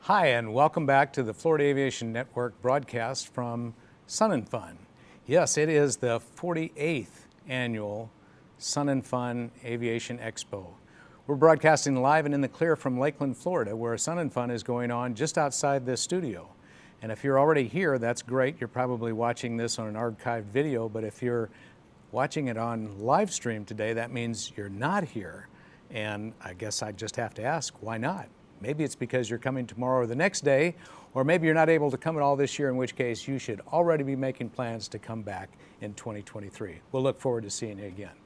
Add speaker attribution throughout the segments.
Speaker 1: Hi, and welcome back to the Florida Aviation Network broadcast from Sun & Fun. Yes, it is the 48th annual Sun & Fun Aviation Expo. We're broadcasting live and in the clear from Lakeland, Florida, where Sun & Fun is going on just outside this studio. And if you're already here, that's great. You're probably watching this on an archived video, but if you're watching it on live stream today, that means you're not here. And I guess I just have to ask, why not? Maybe it's because you're coming tomorrow or the next day, or maybe you're not able to come at all this year, in which case you should already be making plans to come back in 2023. We'll look forward to seeing you again.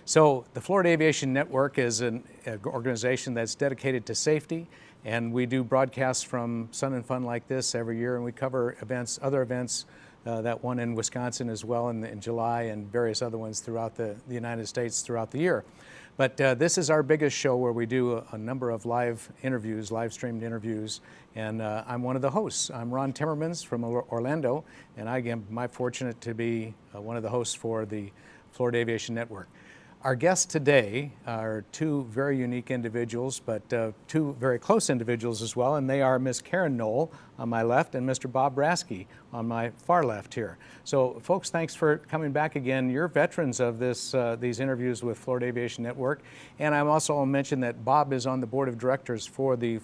Speaker 1: So the Florida Aviation Network is an organization that's dedicated to safety, and we do broadcasts from Sun & Fun like this every year, and we cover events, other events, that one in Wisconsin as well in July, and various other ones throughout the United States throughout the year. But this is our biggest show where we do a number of live interviews, live streamed interviews, and I'm one of the hosts. I'm Ron Timmermans from Orlando, and I am fortunate to be one of the hosts for the Florida Aviation Network. Our guests today are two very unique individuals, but two very close individuals as well, and they are Ms. Karen Noll on my left and Mr. Bob Raskey on my far left here. So folks, thanks for coming back again. You're veterans of these interviews with Florida Aviation Network, and I'm also I'll mention that Bob is on the board of directors for the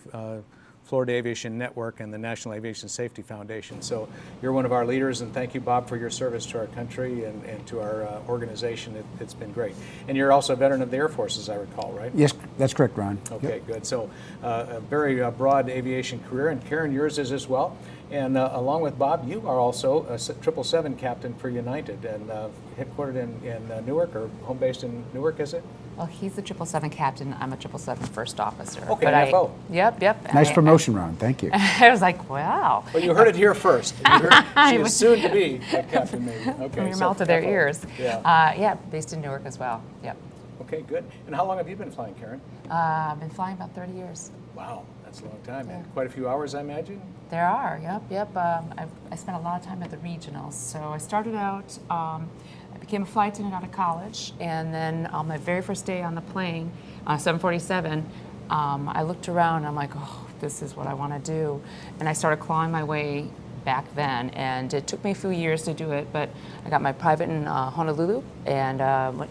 Speaker 1: Florida Aviation Network and the National Aviation Safety Foundation. So you're one of our leaders, and thank you, Bob, for your service to our country and to our organization. It's been great. And you're also a veteran of the Air Force, as I recall, right?
Speaker 2: Yes, that's correct, Ron.
Speaker 1: Okay,
Speaker 2: yep.
Speaker 1: Good. So a very broad aviation career, and Karen, yours is as well. And along with Bob, you are also a 777 captain for United, and headquartered in Newark, or home based in Newark, is it?
Speaker 3: Well, he's the 777 captain. I'm a 777 first officer.
Speaker 1: Okay, NFO.
Speaker 3: Yep.
Speaker 2: Nice promotion, Ron. Thank you.
Speaker 3: I was like, wow.
Speaker 1: Well, you heard it here first. She is soon to be a captain, maybe. Okay,
Speaker 3: From your mouth to their ears.
Speaker 1: Yeah.
Speaker 3: Based in Newark as well. Yep.
Speaker 1: Okay, good. And how long have you been flying, Karen?
Speaker 3: I've been flying about 30 years.
Speaker 1: Wow, that's a long time. Yeah. And quite a few hours, I imagine?
Speaker 3: There are, yep. I spent a lot of time at the regionals. So I started out, I became a flight attendant out of college, and then on my very first day on the plane, 747, I looked around and I'm like, oh, this is what I want to do. And I started clawing my way back then, and it took me a few years to do it, but I got my private in Honolulu, and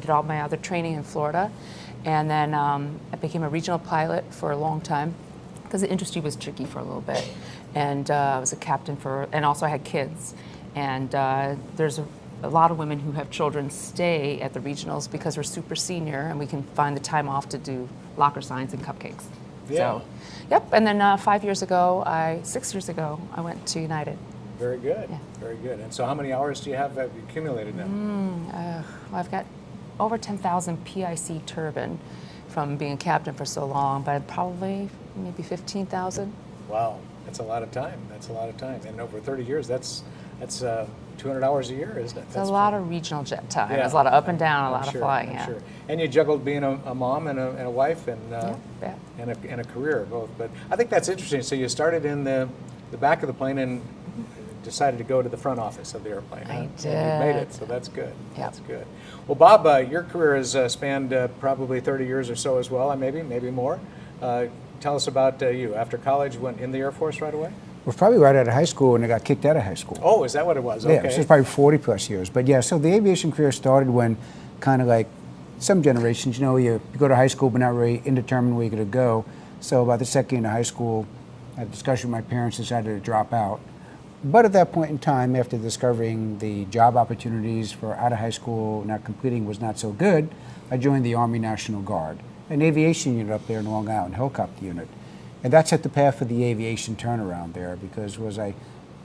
Speaker 3: did all my other training in Florida. And then I became a regional pilot for a long time, because the industry was tricky for a little bit. And I was a captain and also I had kids. And there's a lot of women who have children stay at the regionals because we're super senior and we can find the time off to do locker signs and cupcakes.
Speaker 1: Yeah.
Speaker 3: So, yep. And then 6 years ago, I went to United.
Speaker 1: Very good.
Speaker 3: Yeah.
Speaker 1: Very good. And so how many hours do you have accumulated now?
Speaker 3: Well, I've got over 10,000 PIC turbine from being a captain for so long, but probably maybe 15,000.
Speaker 1: Wow, that's a lot of time. And over 30 years, that's 200 hours a year, isn't it?
Speaker 3: It's a lot of regional jet time. There's a lot of up and down, a lot of flying.
Speaker 1: I'm sure. And you juggled being a mom and a wife and a career both. But I think that's interesting. So you started in the back of the plane and decided to go to the front office of the airplane.
Speaker 3: I did.
Speaker 1: And you made it, so that's good.
Speaker 3: Yep.
Speaker 1: That's good. Well, Bob, your career has spanned probably 30 years or so as well, and maybe more. Tell us about you. After college, went in the Air Force right away?
Speaker 2: Well, probably right out of high school, and I got kicked out of high school.
Speaker 1: Oh, is that what it was? Okay.
Speaker 2: Yeah, so it's probably 40 plus years. But yeah, so the aviation career started when kind of like some generations, you go to high school but not really indeterminate where you're going to go. So about the second year of high school, I had a discussion with my parents, decided to drop out. But at that point in time, after discovering the job opportunities for out of high school not completing was not so good, I joined the Army National Guard, an aviation unit up there in Long Island, helicopter unit. And that set the path for the aviation turnaround there, because I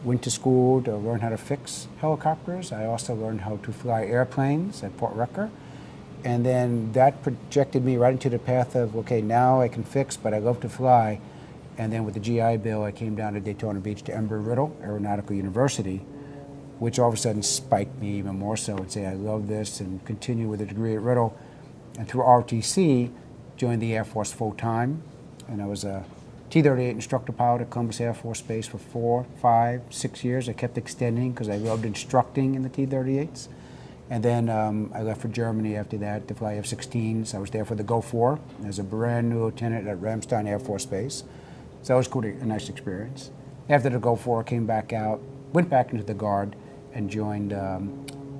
Speaker 2: went to school to learn how to fix helicopters. I also learned how to fly airplanes at Port Rucker. And then that projected me right into the path of, okay, now I can fix, but I love to fly. And then with the GI Bill, I came down to Daytona Beach to Embry-Riddle Aeronautical University, which all of a sudden spiked me even more so and say, I love this, and continue with a degree at Riddle. And through ROTC, joined the Air Force full-time. And I was a T-38 instructor pilot at Columbus Air Force Base for 4, 5, 6 years. I kept extending because I loved instructing in the T-38s. And then I left for Germany after that to fly F-16s. I was there for the Go 4 as a brand new lieutenant at Ramstein Air Force Base. So that was quite a nice experience. After the Gulf War, came back out, went back into the Guard, and joined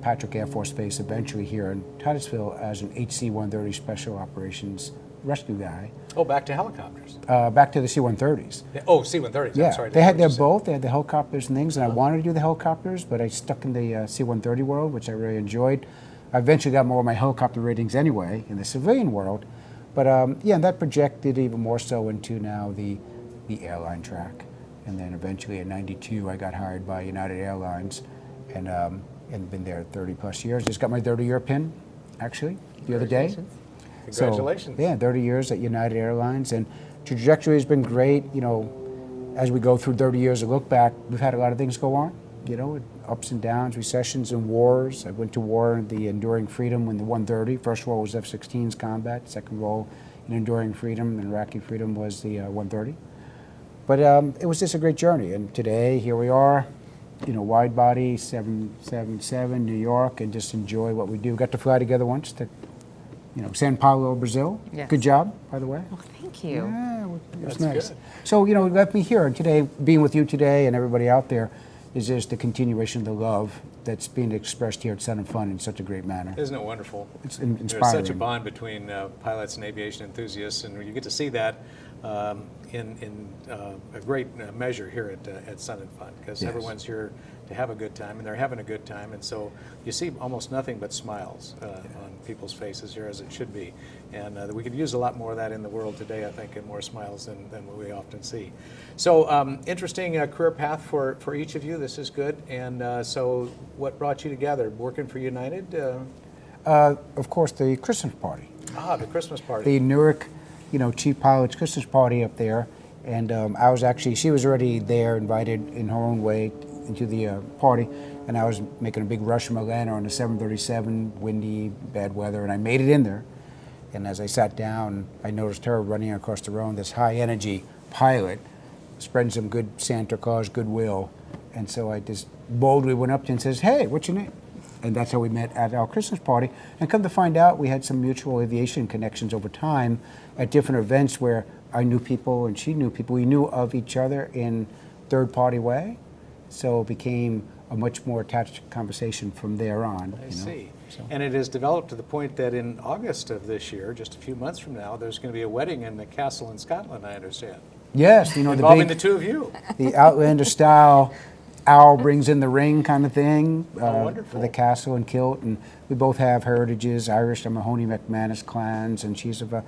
Speaker 2: Patrick Air Force Base eventually here in Titusville as an HC-130 Special Operations Rescue guy.
Speaker 1: Oh, back to helicopters.
Speaker 2: Back to the C-130s.
Speaker 1: Yeah. Oh, C-130s.
Speaker 2: Yeah,
Speaker 1: I'm sorry.
Speaker 2: they had their both. They had the helicopters and things, and I wanted to do the helicopters, but I stuck in the C-130 world, which I really enjoyed. I eventually got more of my helicopter ratings anyway in the civilian world, but yeah, and that projected even more so into now the airline track. And then eventually in '92, I got hired by United Airlines, and been there 30 plus years. Just got my 30-year pin, actually, the other day.
Speaker 1: Congratulations.
Speaker 2: So, yeah, 30 years at United Airlines, and trajectory has been great. You know, as we go through 30 years of look back, we've had a lot of things go on, you know, ups and downs, recessions and wars. I went to war in the Enduring Freedom in the 130. First role was F-16's combat. Second role in Enduring Freedom and Iraqi Freedom was the 130. But it was just a great journey, and today, here we are, you know, wide body, 777, New York, and just enjoy what we do. Got to fly together once to, you know, Sao Paulo, Brazil.
Speaker 3: Yes.
Speaker 2: Good job, by the way.
Speaker 3: Well, thank you.
Speaker 2: Yeah, it was
Speaker 1: That's
Speaker 2: nice.
Speaker 1: good.
Speaker 2: So, you know, let me hear, and today, being with you today and everybody out there, is just the continuation of the love that's being expressed here at Sun and Fun in such a great manner.
Speaker 1: Isn't it wonderful?
Speaker 2: It's
Speaker 1: There's
Speaker 2: inspiring.
Speaker 1: such a bond between pilots and aviation enthusiasts, and you get to see that in a great measure here at Sun and Fun, because
Speaker 2: Yes.
Speaker 1: everyone's here to have a good time, and they're having a good time, and so you see almost nothing but smiles on people's faces here, as it should be. And we could use a lot more of that in the world today, I think, and more smiles than what we often see. So interesting career path for each of you. This is good. And so what brought you together? Working for United?
Speaker 2: Of course, the Christmas party.
Speaker 1: The Christmas party.
Speaker 2: The Newark, you know, chief pilot's Christmas party up there. And I was actually, she was already there, invited in her own way into the party. And I was making a big rush from Atlanta on the 737, windy, bad weather, and I made it in there. And as I sat down, I noticed her running across the road, this high energy pilot, spreading some good Santa Claus goodwill. And so I just boldly went up to her and says, "Hey, what's your name?" And that's how we met at our Christmas party. And come to find out, we had some mutual aviation connections over time at different events where I knew people and she knew people. We knew of each other in third-party way. So it became a much more attached conversation from there on.
Speaker 1: I see.
Speaker 2: So.
Speaker 1: And it has developed to the point that in August of this year, just a few months from now, there's going to be a wedding in the castle in Scotland, I understand.
Speaker 2: Yes, you know,
Speaker 1: Involving
Speaker 2: the
Speaker 1: the two of you.
Speaker 2: the Outlander style owl brings in the ring kind of thing
Speaker 1: wonderful.
Speaker 2: for the castle and kilt. And we both have heritages, Irish, the Mahoney McManus clans, and she's of a,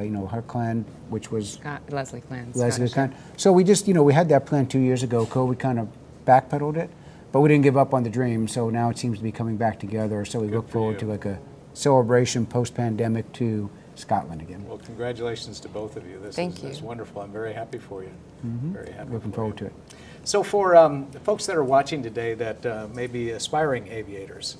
Speaker 2: you know, her clan, which was
Speaker 3: Leslie Clan.
Speaker 2: Leslie
Speaker 3: Scottish.
Speaker 2: clan. So we just, you know, we had that plan 2 years ago. COVID kind of backpedaled it, but we didn't give up on the dream. So now it seems to be coming back together. So we look
Speaker 1: for
Speaker 2: forward
Speaker 1: you.
Speaker 2: to like a celebration post-pandemic to Scotland again.
Speaker 1: Well, congratulations to both of you.
Speaker 3: Thank you.
Speaker 1: This is wonderful. I'm very happy for you. Very happy.
Speaker 2: Looking
Speaker 1: for
Speaker 2: forward
Speaker 1: you.
Speaker 2: to it.
Speaker 1: So for the folks that are watching today that may be aspiring aviators,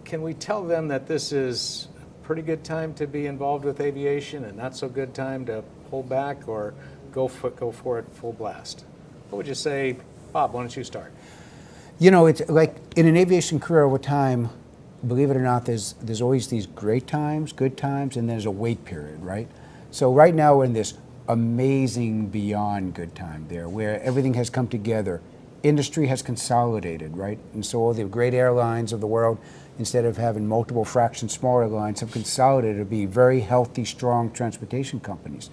Speaker 1: can we tell them that this is a pretty good time to be involved with aviation and not so good time to hold back or go for it full blast? What would you say? Bob, why don't you start?
Speaker 2: You know, it's like in an aviation career over time, believe it or not, there's always these great times, good times, and there's a wait period, right? So right now we're in this amazing beyond good time there where everything has come together. Industry has consolidated, right? And so all the great airlines of the world, instead of having multiple fractions smaller airlines, have consolidated to be very healthy, strong transportation companies.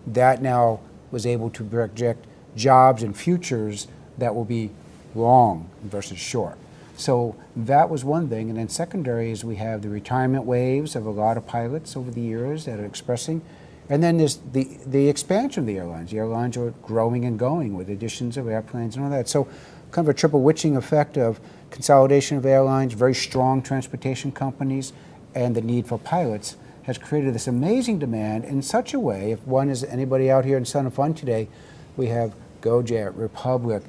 Speaker 2: That now was able to project jobs and futures that will be long versus short. So that was one thing. And then secondary is we have the retirement waves of a lot of pilots over the years that are expressing. And then there's the expansion of the airlines. The airlines are growing and going with additions of airplanes and all that. So kind of a triple witching effect of consolidation of airlines, very strong transportation companies, and the need for pilots has created this amazing demand in such a way, if one is anybody out here in Sun and Fun today, we have GoJet, Republic,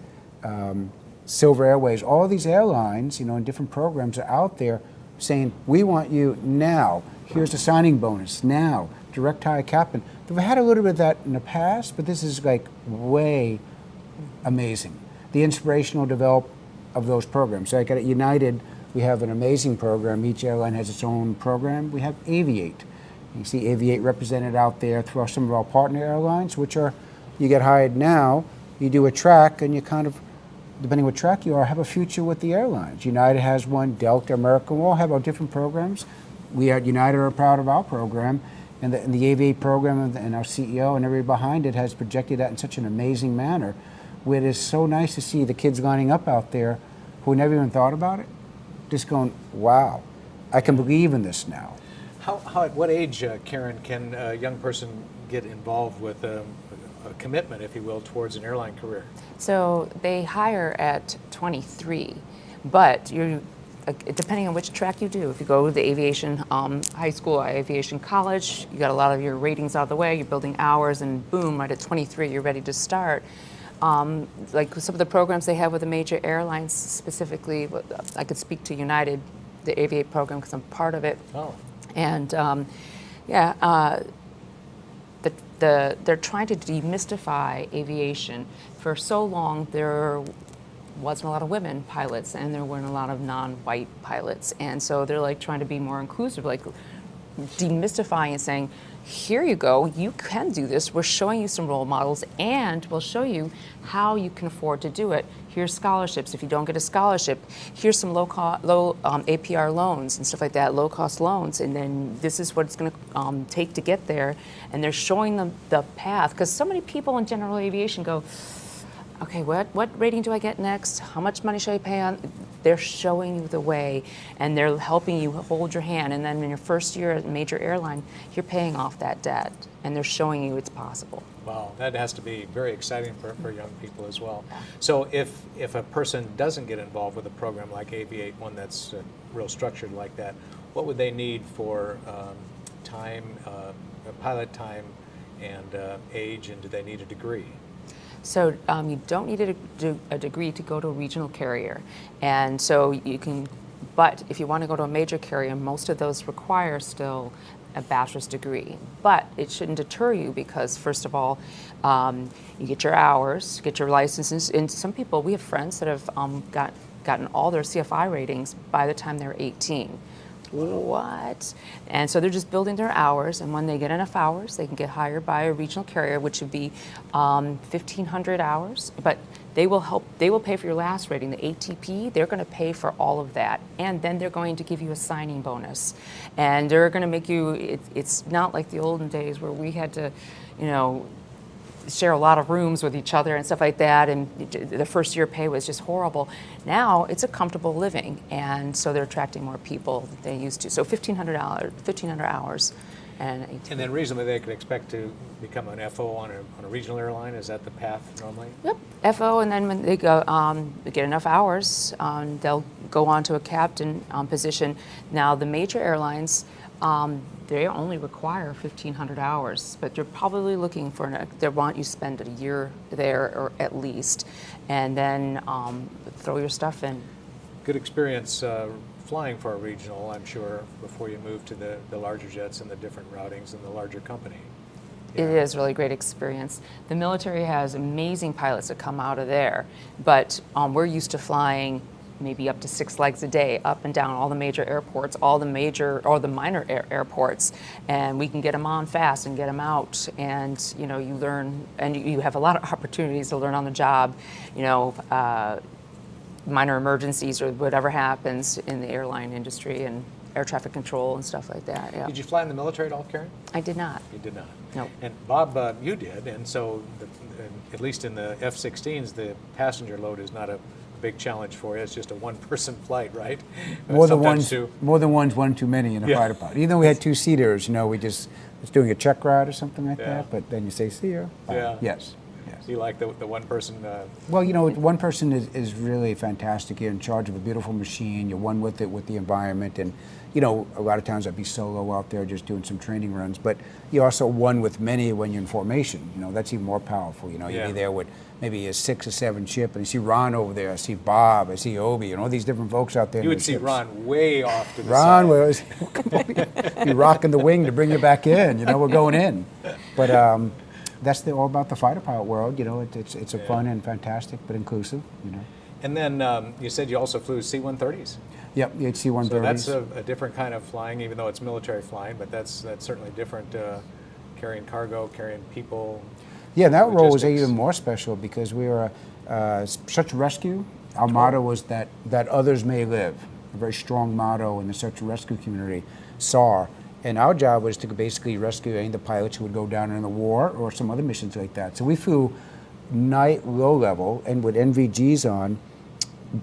Speaker 2: Silver Airways, all these airlines, you know, in different programs are out there saying, we want you now. Here's the signing bonus now. Direct hire captain. We've had a little bit of that in the past, but this is like way amazing. The inspirational develop of those programs. So like at United, we have an amazing program. Each airline has its own program. We have Aviate. You see Aviate represented out there through some of our partner airlines, which are you get hired now, you do a track, and you kind of, depending what track you are, have a future with the airlines. United has one, Delta, American, we all have our different programs. We at United are proud of our program, and the Aviate program and our CEO and everybody behind it has projected that in such an amazing manner, where it is so nice to see the kids lining up out there who never even thought about it, just going, wow, I can believe in this now.
Speaker 1: At what age, Karen, can a young person get involved with a commitment, if you will, towards an airline career?
Speaker 3: So they hire at 23, but you're depending on which track you do. If you go to the aviation high school, aviation college, you got a lot of your ratings out of the way, you're building hours, and boom, right at 23, you're ready to start. Like some of the programs they have with the major airlines, specifically, I could speak to United, the Aviate program, because I'm part of it.
Speaker 1: Oh.
Speaker 3: And they're trying to demystify aviation. For so long, there wasn't a lot of women pilots, and there weren't a lot of non-white pilots, and so they're like trying to be more inclusive, like demystifying and saying, here you go, you can do this. We're showing you some role models, and we'll show you how you can afford to do it. Here's scholarships. If you don't get a scholarship, here's some low APR loans and stuff like that, low-cost loans, and then this is what it's going to take to get there. And they're showing them the path, because so many people in general aviation go, okay, what rating do I get next? How much money should I pay on? They're showing you the way, and they're helping you hold your hand. And then in your first year at a major airline, you're paying off that debt, and they're showing you it's possible.
Speaker 1: Wow, that has to be very exciting for young people as well. So if a person doesn't get involved with a program like Aviate, one that's real structured like that, what would they need for time, pilot time, and age, and do they need a degree?
Speaker 3: So you don't need a degree to go to a regional carrier. And so you can, but if you want to go to a major carrier, most of those require still a bachelor's degree. But it shouldn't deter you, because first of all, you get your hours, get your licenses, and some people, we have friends that have gotten all their CFI ratings by the time they're 18. What? And so they're just building their hours, and when they get enough hours, they can get hired by a regional carrier, which would be 1,500 hours. But they will pay for your last rating, the ATP. They're going to pay for all of that, and then they're going to give you a signing bonus, and they're going to make you. It's not like the olden days where we had to, share a lot of rooms with each other and stuff like that, and the first year pay was just horrible. Now it's a comfortable living, and so they're attracting more people than they used to. So $1,500 hours. And
Speaker 1: then reasonably they could expect to become an FO on a regional airline. Is that the path normally?
Speaker 3: Yep, FO, and then when they go, they get enough hours, they'll go on to a captain position. Now the major airlines, they only require 1,500 hours, but you're probably looking for they want you to spend a year there, or at least, and then throw your stuff in. Good
Speaker 1: experience flying for a regional, I'm sure, before you move to the larger jets and the different routings and the larger company.
Speaker 3: Yeah. It is really great experience. The military has amazing pilots that come out of there, but we're used to flying maybe up to 6 legs a day, up and down all the major airports, all the major or the minor airports, and we can get them on fast and get them out, and you learn, and you have a lot of opportunities to learn on the job, minor emergencies or whatever happens in the airline industry and air traffic control and stuff like that. Yeah.
Speaker 1: Did you fly in the military at all, Karen?
Speaker 3: I did not.
Speaker 1: You did not?
Speaker 3: No.
Speaker 1: And Bob, you did, and so at least in the F-16s, the passenger load is not a big challenge for you. It's just a one-person flight, right?
Speaker 2: More than one's one too many in a fighter pilot. Even though we had two-seaters, we just was doing a check ride or something like that, but then you say, see you.
Speaker 1: Yeah.
Speaker 2: Yes.
Speaker 1: You like the one person?
Speaker 2: Well, one person is really fantastic. You're in charge of a beautiful machine. You're one with it, with the environment. And, a lot of times I'd be solo out there just doing some training runs. But you're also one with many when you're in formation. That's even more powerful. You'd be there with maybe a 6 or 7 ship. And you see Ron over there. I see Bob. I see Obi. And all these different folks out there.
Speaker 1: You would see ships. Ron way off to the side.
Speaker 2: Ron be rocking the wing to bring you back in. We're going in. But that's all about the fighter pilot world. It's a fun and fantastic, but inclusive.
Speaker 1: And then you said you also flew C-130s.
Speaker 2: Yep, you had C-130s.
Speaker 1: So that's a different kind of flying, even though it's military flying. But that's certainly different, carrying cargo, carrying people.
Speaker 2: Yeah, that role was
Speaker 1: logistics.
Speaker 2: even more special because we were search and rescue. Our motto was that others may live, a very strong motto in the search and rescue community, SAR. And our job was to basically rescue any of the pilots who would go down in the war or some other missions like that. So we flew night low level and with NVGs on,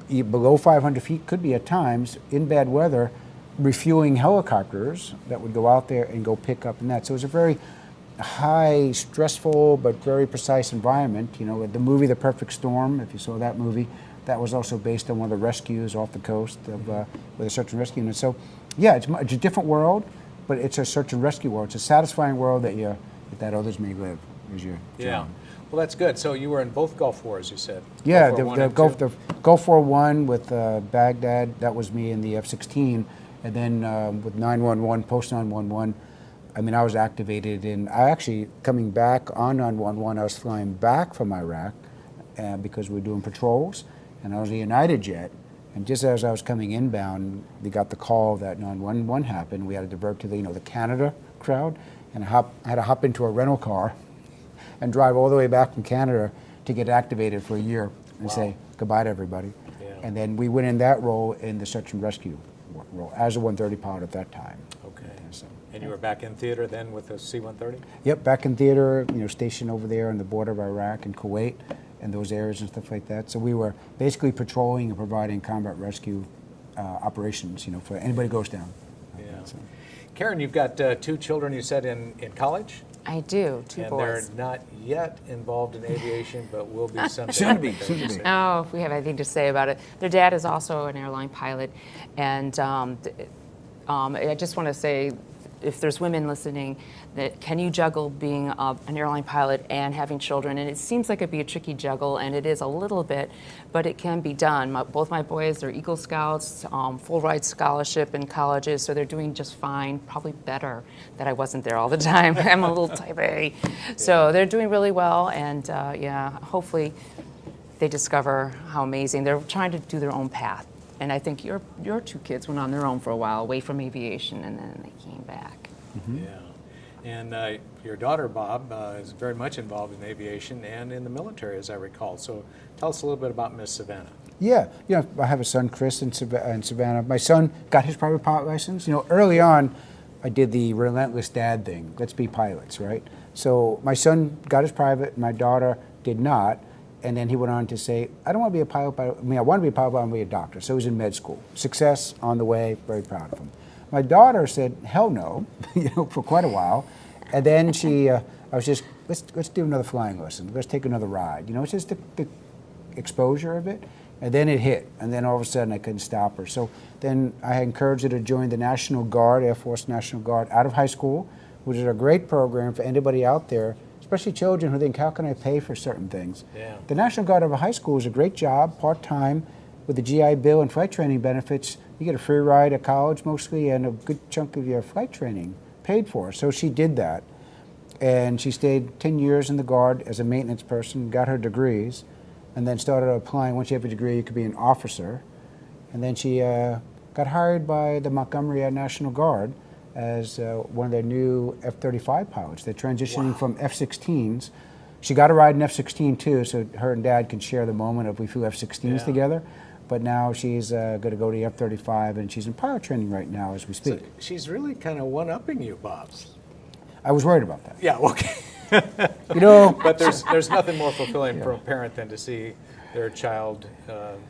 Speaker 2: below 500 feet, could be at times, in bad weather, refueling helicopters that would go out there and go pick up and that. So it was a very high, stressful, but very precise environment. You know, the movie The Perfect Storm, if you saw that movie, that was also based on one of the rescues off the coast of, with a search and rescue unit. So yeah, it's a different world, but it's a search and rescue world. It's a satisfying world that others may live, is your job.
Speaker 1: Well, that's good. So you were in both Gulf Wars, you said?
Speaker 2: Yeah,
Speaker 1: Gulf War I
Speaker 2: the
Speaker 1: and
Speaker 2: Gulf,
Speaker 1: II?
Speaker 2: the Gulf War I with Baghdad, that was me in the F-16. And then with 911, post 911, I mean, I was activated I actually, coming back on 911, I was flying back from Iraq because we were doing patrols, and I was a United jet. And just as I was coming inbound, we got the call that 911 happened. We had to divert to the Canada crowd, and I had to hop into a rental car and drive all the way back from Canada to get activated for a year and say goodbye to everybody.
Speaker 1: Yeah.
Speaker 2: And then we went in that role in the search and rescue role as a 130 pilot at that time.
Speaker 1: Okay.
Speaker 2: So,
Speaker 1: And you were back in theater then with the C-130?
Speaker 2: yep, back in theater, stationed over there on the border of Iraq and Kuwait and those areas and stuff like that. So we were basically patrolling and providing combat rescue operations, for anybody who goes down.
Speaker 1: Yeah.
Speaker 2: So.
Speaker 1: Karen, you've got 2 children, you said, in college?
Speaker 3: I do, 2
Speaker 1: and
Speaker 3: boys.
Speaker 1: they're not yet involved in aviation, but will be someday.
Speaker 2: Soon to be,
Speaker 1: I think
Speaker 2: soon to
Speaker 1: you
Speaker 2: be.
Speaker 1: said.
Speaker 3: Oh, if we have anything to say about it. Their dad is also an airline pilot, and I just want to say, if there's women listening, that can you juggle being an airline pilot and having children? And it seems like it'd be a tricky juggle, and it is a little bit, but it can be done. Both my boys are Eagle Scouts, full ride scholarship in colleges, so they're doing just fine, probably better that I wasn't there all the time. I'm a little type A. So they're doing really well, and hopefully they discover how amazing. They're trying to do their own path. And I think your 2 kids went on their own for a while, away from aviation, and then they came back.
Speaker 2: Mm-hmm.
Speaker 1: Yeah. And your daughter, Bob, is very much involved in aviation and in the military, as I recall. So tell us a little bit about Miss Savannah.
Speaker 2: Yeah, I have a son, Chris, in Savannah. My son got his private pilot license. Early on, I did the relentless dad thing. Let's be pilots, right? So my son got his private, my daughter did not. And then he went on to say, I don't want to be a pilot, I want to be a pilot, but I want to be a doctor. So he was in med school. Success on the way, very proud of him. My daughter said, hell no, for quite a while. And then I was just, let's do another flying lesson. Let's take another ride. It's just the exposure of it. And then it hit. And then all of a sudden I couldn't stop her. So then I encouraged her to join the National Guard, Air Force National Guard, out of high school, which is a great program for anybody out there, especially children who think, how can I pay for certain things?
Speaker 1: Yeah.
Speaker 2: The National Guard of a high school is a great job, part-time, with the GI Bill and flight training benefits. You get a free ride at college mostly and a good chunk of your flight training paid for. So she did that. And she stayed 10 years in the Guard as a maintenance person, got her degrees, and then started applying. Once you have a degree, you could be an officer. And then she got hired by the Montgomery National Guard as one of their new F-35 pilots. They're transitioning from F-16s. She got a ride in F-16 too, so her and Dad can share the moment of we flew F-16s together. But now she's going to go to the F-35, and she's in pilot training right now as we speak.
Speaker 1: So she's really kind of one-upping you, Bob's.
Speaker 2: I was worried about that.
Speaker 1: Yeah, okay. But there's nothing more fulfilling for a parent than to see their child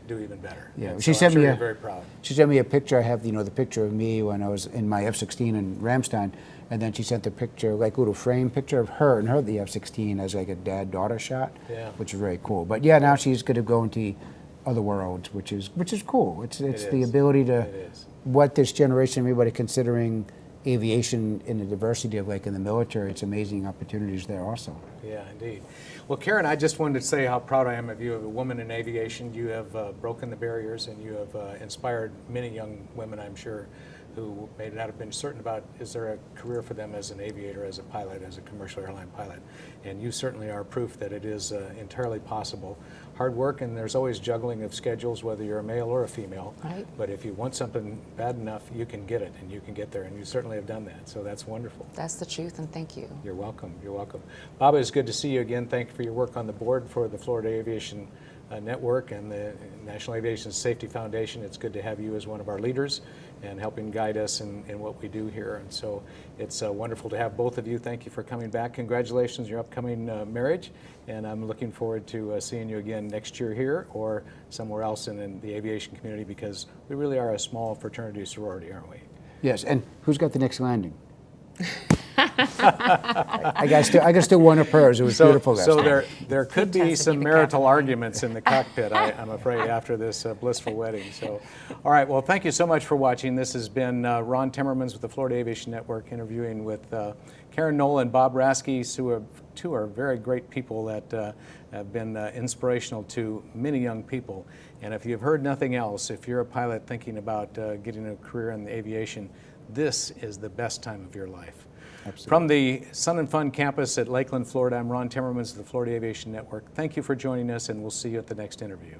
Speaker 1: do even better.
Speaker 2: Yeah,
Speaker 1: And
Speaker 2: she
Speaker 1: so
Speaker 2: sent
Speaker 1: I'm sure
Speaker 2: me
Speaker 1: you're very proud.
Speaker 2: She sent me a picture. I have the picture of me when I was in my F-16 in Ramstein, and then she sent a picture, like a little frame picture of her and her at the F-16 as like a dad-daughter shot, which is very cool. But yeah, now she's going to go into other worlds, which is cool. It's the ability to what this generation, everybody considering aviation in the diversity of like in the military, it's amazing opportunities there also.
Speaker 1: Yeah, indeed. Well, Karen, I just wanted to say how proud I am of you, as a woman in aviation. You have broken the barriers, and you have inspired many young women, I'm sure, who may not have been certain about, is there a career for them as an aviator, as a pilot, as a commercial airline pilot? And you certainly are proof that it is entirely possible. Hard work, and there's always juggling of schedules, whether you're a male or a female.
Speaker 3: Right.
Speaker 1: But if you want something bad enough, you can get it, and you can get there, and you certainly have done that. So that's wonderful.
Speaker 3: That's the truth, and thank you.
Speaker 1: You're welcome. You're welcome. Baba, it's good to see you again. Thank you for your work on the board for the Florida Aviation Network and the National Aviation Safety Foundation. It's good to have you as one of our leaders and helping guide us in what we do here. And so it's wonderful to have both of you. Thank you for coming back. Congratulations on your upcoming marriage. And I'm looking forward to seeing you again next year here or somewhere else in the aviation community, because we really are a small fraternity sorority, aren't we?
Speaker 2: Yes, and who's got the next landing? I got still one of hers. It was beautiful last
Speaker 1: So
Speaker 2: night.
Speaker 1: there could be
Speaker 3: Fantastic.
Speaker 1: some
Speaker 3: You can
Speaker 1: marital
Speaker 3: captain.
Speaker 1: arguments in the cockpit, I'm afraid, after this blissful wedding. So, all right, well, thank you so much for watching. This has been Ron Timmermans with the Florida Aviation Network, interviewing with Karen Noll and Bob Raskey, two are very great people that have been inspirational to many young people. And if you've heard nothing else, if you're a pilot thinking about getting a career in the aviation, this is the best time of your life.
Speaker 2: Absolutely.
Speaker 1: From the Sun and Fun campus at Lakeland, Florida, I'm Ron Timmermans of the Florida Aviation Network. Thank you for joining us, and we'll see you at the next interview.